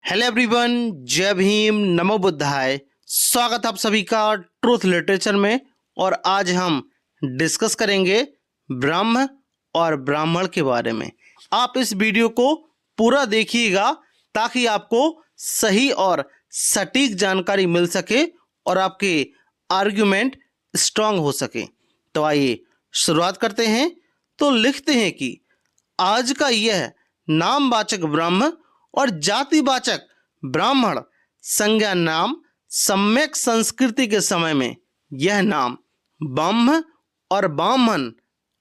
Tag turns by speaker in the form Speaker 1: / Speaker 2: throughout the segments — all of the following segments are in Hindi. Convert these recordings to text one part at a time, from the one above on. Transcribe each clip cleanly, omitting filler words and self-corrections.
Speaker 1: हेलो एवरीवन, जय भीम, नमो बुद्धाय। स्वागत है आप सभी का ट्रूथ लिटरेचर में। और आज हम डिस्कस करेंगे ब्रह्म और ब्राह्मण के बारे में। आप इस वीडियो को पूरा देखिएगा ताकि आपको सही और सटीक जानकारी मिल सके और आपके आर्गुमेंट स्ट्रांग हो सके। तो आइए शुरुआत करते हैं। तो लिखते हैं कि आज का यह नामवाचक ब्रह्म और जातिवाचक ब्राह्मण संज्ञा नाम सम्यक संस्कृति के समय में यह नाम ब्रह्म और ब्राह्मण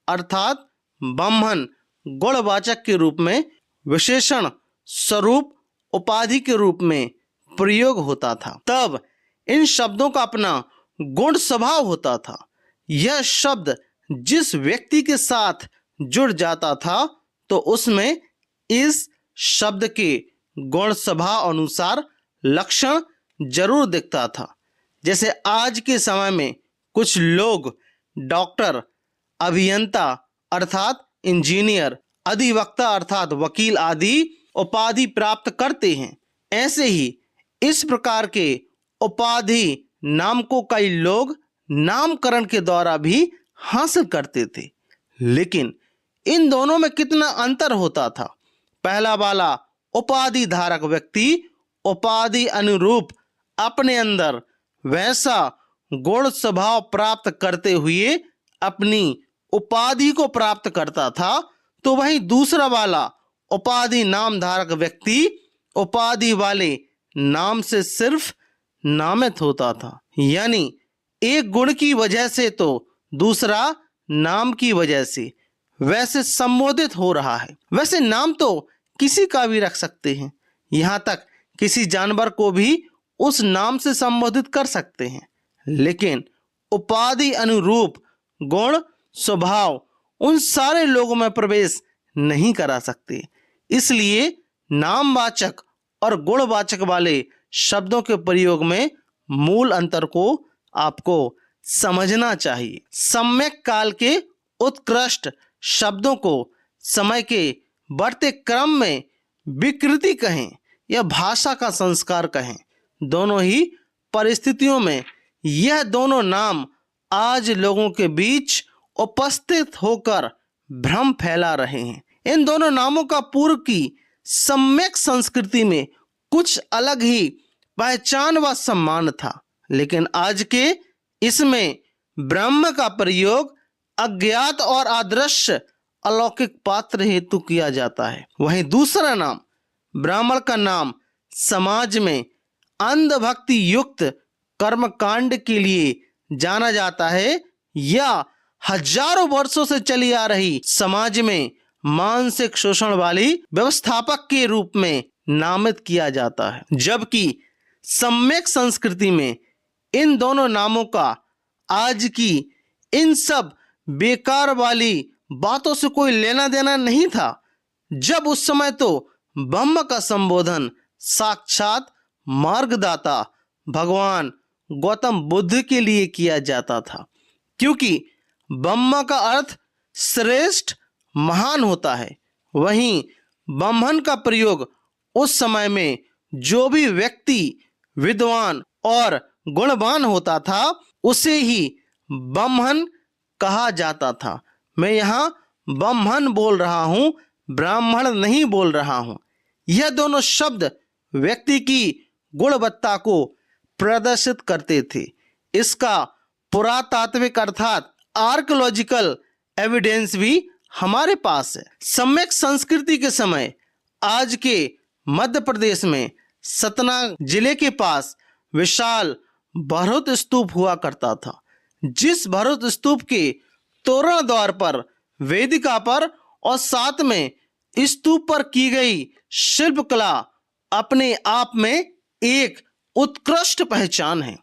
Speaker 1: अर्थात ब्राह्मण गुणवाचक के रूप में विशेषण स्वरूप उपाधि के रूप में प्रयोग होता था। तब इन शब्दों का अपना गुण स्वभाव होता था। यह शब्द जिस व्यक्ति के साथ जुड़ जाता था तो उसमें इस शब्द के गुण स्वभाव अनुसार लक्षण जरूर दिखता था। जैसे आज के समय में कुछ लोग डॉक्टर, अभियंता अर्थात इंजीनियर, अधिवक्ता अर्थात वकील आदि उपाधि प्राप्त करते हैं। ऐसे ही इस प्रकार के उपाधि नाम को कई लोग नामकरण के द्वारा भी हासिल करते थे। लेकिन इन दोनों में कितना अंतर होता था। पहला वाला उपाधि धारक व्यक्ति उपाधि अनुरूप अपने अंदर वैसा गुण स्वभाव प्राप्त करते हुए अपनी उपाधि को प्राप्त करता था, तो वहीं दूसरा वाला उपाधि नाम धारक व्यक्ति उपाधि वाले नाम से सिर्फ नामित होता था। यानी एक गुण की वजह से तो दूसरा नाम की वजह से वैसे संबोधित हो रहा है। वैसे नाम तो किसी का भी रख सकते हैं, यहाँ तक किसी जानवर को भी उस नाम से संबोधित कर सकते हैं। लेकिन उपाधि अनुरूप गुण स्वभाव उन सारे लोगों में प्रवेश नहीं करा सकते। इसलिए नामवाचक और गुणवाचक वाले शब्दों के प्रयोग में मूल अंतर को आपको समझना चाहिए। सम्यक काल के उत्कृष्ट शब्दों को समय के बढ़ते क्रम में विकृति कहें या भाषा का संस्कार कहें, दोनों ही परिस्थितियों में यह दोनों नाम आज लोगों के बीच उपस्थित होकर भ्रम फैला रहे हैं। इन दोनों नामों का पूर्व की सम्यक संस्कृति में कुछ अलग ही पहचान व सम्मान था, लेकिन आज के इसमें ब्रह्म का प्रयोग अज्ञात और अदृश्य अलौकिक पात्र हेतु किया जाता है। वहीं दूसरा नाम ब्राह्मण का नाम समाज में अंधभक्ति युक्त कर्मकांड के लिए जाना जाता है या हजारों वर्षों से चली आ रही समाज में मानसिक शोषण वाली व्यवस्थापक के रूप में नामित किया जाता है। जबकि सम्यक संस्कृति में इन दोनों नामों का आज की इन सब बेकार वाली बातों से कोई लेना देना नहीं था। जब उस समय तो ब्रह्म का संबोधन साक्षात मार्गदाता भगवान गौतम बुद्ध के लिए किया जाता था, क्योंकि ब्रह्म का अर्थ श्रेष्ठ महान होता है। वहीं ब्राह्मण का प्रयोग उस समय में जो भी व्यक्ति विद्वान और गुणवान होता था उसे ही ब्राह्मण कहा जाता था। मैं यहाँ ब्राह्मण बोल रहा हूँ, ब्राह्मण नहीं बोल रहा हूँ। यह दोनों शब्द व्यक्ति की गुणवत्ता को प्रदर्शित करते थे। इसका पुरातात्विक अर्थात आर्कियोलॉजिकल एविडेंस भी हमारे पास है। सम्यक संस्कृति के समय आज के मध्य प्रदेश में सतना जिले के पास विशाल भरहुत स्तूप हुआ करता था, जिस भरहुत स्तूप के तोरण द्वार पर, वेदिका पर और साथ में स्तूप पर की गई शिल्पकला अपने आप में एक उत्कृष्ट पहचान है।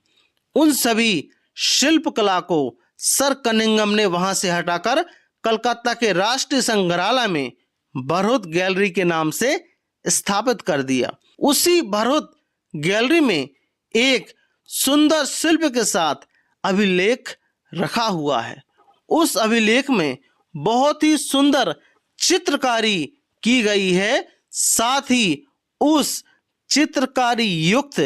Speaker 1: उन सभी शिल्पकला को सर कनिंघम ने वहां से हटाकर कलकत्ता के राष्ट्रीय संग्रहालय में भरहुत गैलरी के नाम से स्थापित कर दिया। उसी भरहुत गैलरी में एक सुंदर शिल्प के साथ अभिलेख रखा हुआ है। उस अभिलेख में बहुत ही सुंदर चित्रकारी की गई है। साथ ही उस चित्रकारी युक्त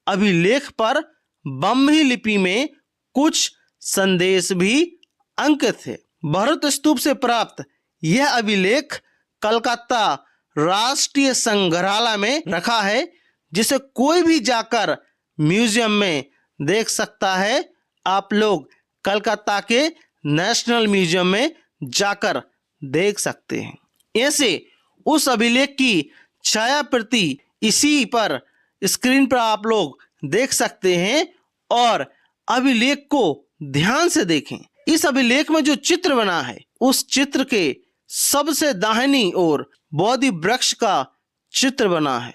Speaker 1: अभिलेख पर ब्राह्मी लिपि में कुछ संदेश भी अंकित थे। भरत स्तूप से प्राप्त यह अभिलेख कलकत्ता राष्ट्रीय संग्रहालय में रखा है, जिसे कोई भी जाकर म्यूजियम में देख सकता है। आप लोग कलकत्ता के नेशनल म्यूजियम में जाकर देख सकते हैं। ऐसे उस अभिलेख की छाया प्रति इसी पर स्क्रीन पर आप लोग देख सकते हैं और अभिलेख को ध्यान से देखें। इस अभिलेख में जो चित्र बना है, उस चित्र के सबसे दाहिनी ओर बोधि वृक्ष का चित्र बना है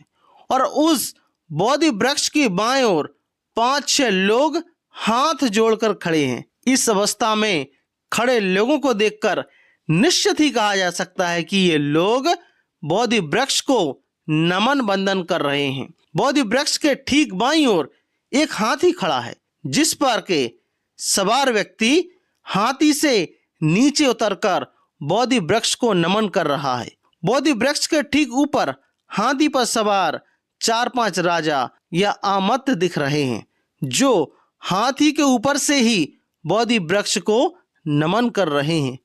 Speaker 1: और उस बोधि वृक्ष की बाएं ओर 5-6 लोग हाथ जोड़कर खड़े हैं। इस अवस्था में खड़े लोगों को देखकर निश्चित ही कहा जा सकता है कि ये लोग बोधि वृक्ष को नमन बंदन कर रहे हैं। बोधि वृक्ष के ठीक बाईं ओर एक हाथी खड़ा है, जिस पर के सवार व्यक्ति हाथी से नीचे उतरकर बोधि वृक्ष को नमन कर रहा है। बोधि वृक्ष के ठीक ऊपर हाथी पर सवार 4-5 राजा या आमत्य दिख रहे हैं, जो हाथी के ऊपर से ही बोधि वृक्ष को नमन कर रहे हैं।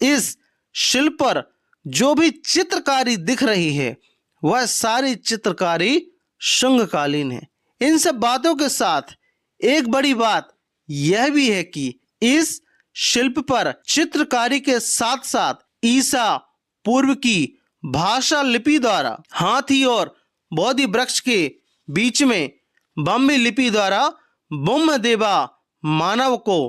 Speaker 1: इस शिल्प पर जो भी चित्रकारी दिख रही है, वह सारी चित्रकारी शुंगकालीन है। इन सब बातों के साथ एक बड़ी बात यह भी है कि इस शिल्प पर चित्रकारी के साथ साथ ईसा पूर्व की भाषा लिपि द्वारा हाथी और बोधि वृक्ष के बीच में ब्राह्मी लिपि द्वारा ब्रह्मदेवा मानव को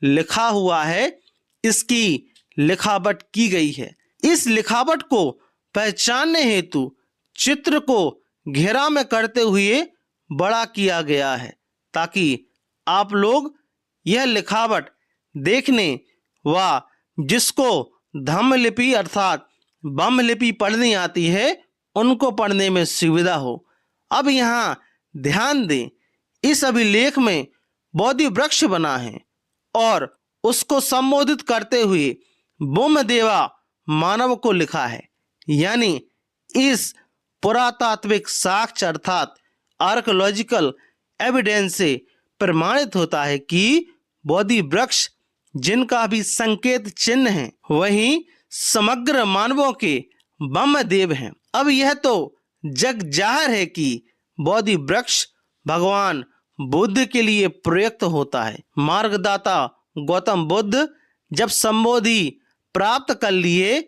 Speaker 1: लिखा हुआ है। इसकी लिखावट की गई है। इस लिखावट को पहचानने हेतु चित्र को घेरा में करते हुए बड़ा किया गया है, ताकि आप लोग यह लिखावट देखने व जिसको धम्म लिपि अर्थात ब्रह्म लिपि पढ़नी आती है, उनको पढ़ने में सुविधा हो। अब यहाँ ध्यान दें, इस अभिलेख में बोधि वृक्ष बना है और उसको संबोधित करते हुए ब्रह्मदेवा मानव को लिखा है। यानी इस पुरातात्विक साक्ष्य अर्थात आर्कोलॉजिकल एविडेंस से प्रमाणित होता है कि बोधि वृक्ष जिनका भी संकेत चिन्ह है, वही समग्र मानवों के ब्रह्मदेव हैं। अब यह तो जग जाहिर है कि बोधि वृक्ष भगवान बुद्ध के लिए प्रयुक्त होता है। मार्गदाता गौतम बुद्ध जब संबोधि प्राप्त कर लिए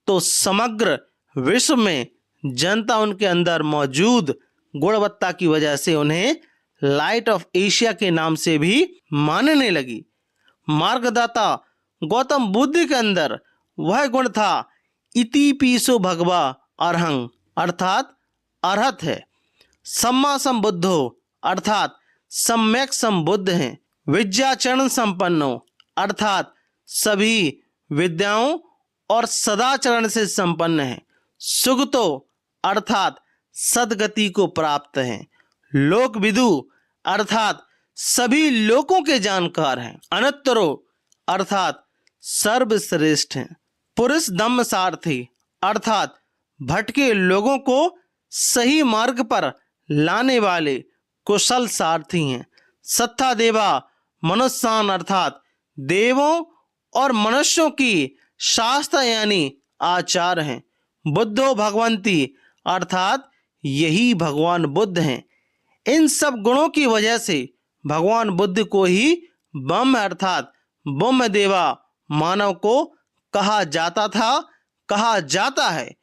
Speaker 1: तो समग्र विश्व में जनता उनके अंदर मौजूद गुणवत्ता की वजह से उन्हें लाइट ऑफ एशिया के नाम से भी मानने लगी। मार्गदाता गौतम बुद्ध के अंदर वह गुण था इति पीसो भगवा अरहंग अर्थात अरहत है। सम्मा संबुद्धो अर्थात सम्यक संबुद्ध हैं। विद्याचरण संपन्नो अर्थात सभी विद्याओं और सदाचरण से संपन्न है। सुगतो अर्थात सदगति को प्राप्त हैं। लोक विदु अर्थात सभी लोकों के जानकार हैं। अनंतरो अर्थात सर्वश्रेष्ठ हैं। पुरुष धम्म सारथी अर्थात भटके लोगों को सही मार्ग पर लाने वाले कुशल सारथी हैं। सत्ता देवा मनुष्यान अर्थात देवों और मनुष्यों की शास्त्र यानी आचार हैं। बुद्धो भगवंती अर्थात यही भगवान बुद्ध हैं। इन सब गुणों की वजह से भगवान बुद्ध को ही ब्रह्म अर्थात ब्रह्मदेवा मानव को कहा जाता था, कहा जाता है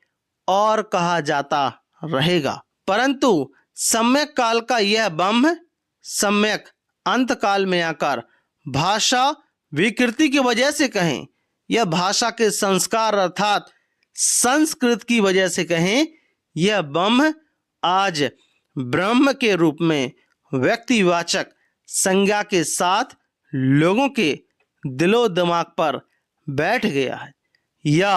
Speaker 1: और कहा जाता रहेगा। परंतु सम्यक काल का यह ब्रह्म सम्यक अंत काल में आकर भाषा विकृति की वजह से कहें या भाषा के संस्कार अर्थात संस्कृत की वजह से कहें, यह ब्रह्म आज ब्रह्म के रूप में व्यक्तिवाचक संज्ञा के साथ लोगों के दिलो दिमाग पर बैठ गया है या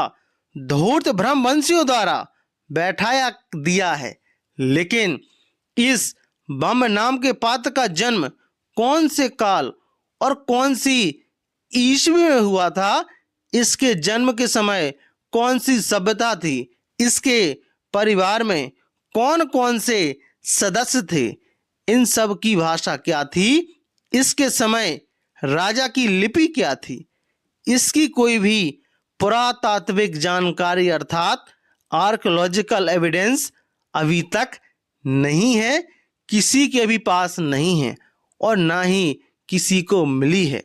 Speaker 1: धूर्त ब्रह्मवंशियों द्वारा बैठाया दिया है। लेकिन इस ब्रह्म नाम के पात्र का जन्म कौन से काल और कौन सी ईस्वी में हुआ था, इसके जन्म के समय कौन सी सभ्यता थी, इसके परिवार में कौन कौन से सदस्य थे। इन सब की भाषा क्या थी, इसके समय राजा की लिपि क्या थी, इसकी कोई भी पुरातात्विक जानकारी अर्थात आर्कियोलॉजिकल एविडेंस अभी तक नहीं है, किसी के भी पास नहीं है और ना ही किसी को मिली है।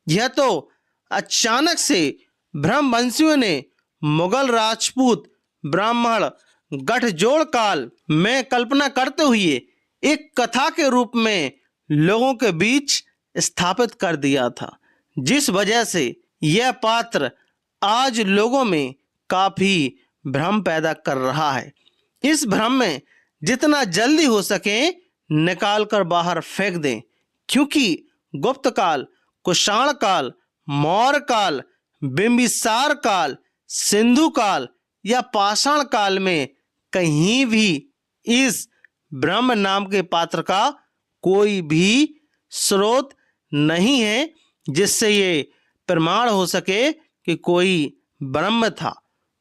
Speaker 1: यह तो अचानक से ब्रह्मवंशियों ने मुगल राजपूत ब्राह्मण गठजोड़ काल में कल्पना करते हुए एक कथा के रूप में लोगों के बीच स्थापित कर दिया था, जिस वजह से यह पात्र आज लोगों में काफी भ्रम पैदा कर रहा है। इस भ्रम में जितना जल्दी हो सके निकाल कर बाहर फेंक दें, क्योंकि गुप्त काल, कुषाण काल, मौर्य काल, बिंबिसार काल, सिंधु काल या पाषाण काल में कहीं भी इस ब्रह्म नाम के पात्र का कोई भी स्रोत नहीं है जिससे ये प्रमाण हो सके कि कोई ब्रह्म था।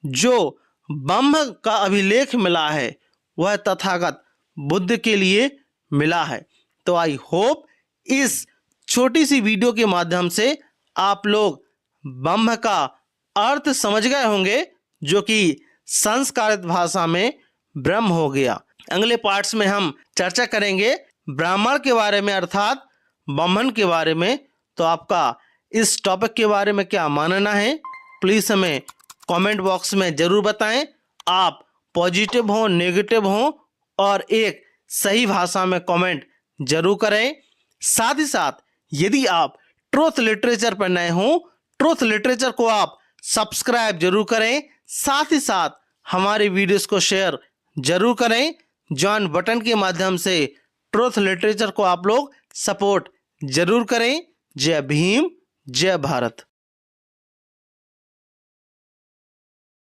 Speaker 1: जो ब्रह्म का अभिलेख मिला है वह तथागत बुद्ध के लिए मिला है। तो आई होप इस छोटी सी वीडियो के माध्यम से आप लोग ब्रह्म का अर्थ समझ गए होंगे, जो कि संस्कारित भाषा में ब्रह्म हो गया। अगले पार्ट्स में हम चर्चा करेंगे ब्राह्मण के बारे में अर्थात ब्राह्मण के बारे में। तो आपका इस टॉपिक के बारे में क्या मानना है, प्लीज़ हमें कमेंट बॉक्स में ज़रूर बताएं। आप पॉजिटिव हो, नेगेटिव हो और एक सही भाषा में कमेंट जरूर करें। साथ ही साथ यदि आप ट्रूथ लिटरेचर पर नए हो, ट्रूथ लिटरेचर को आप सब्सक्राइब जरूर करें। साथ ही साथ हमारे वीडियोस को शेयर जरूर करें। जॉइन बटन के माध्यम से ट्रूथ लिटरेचर को आप लोग सपोर्ट जरूर करें। जय भीम, जय भारत।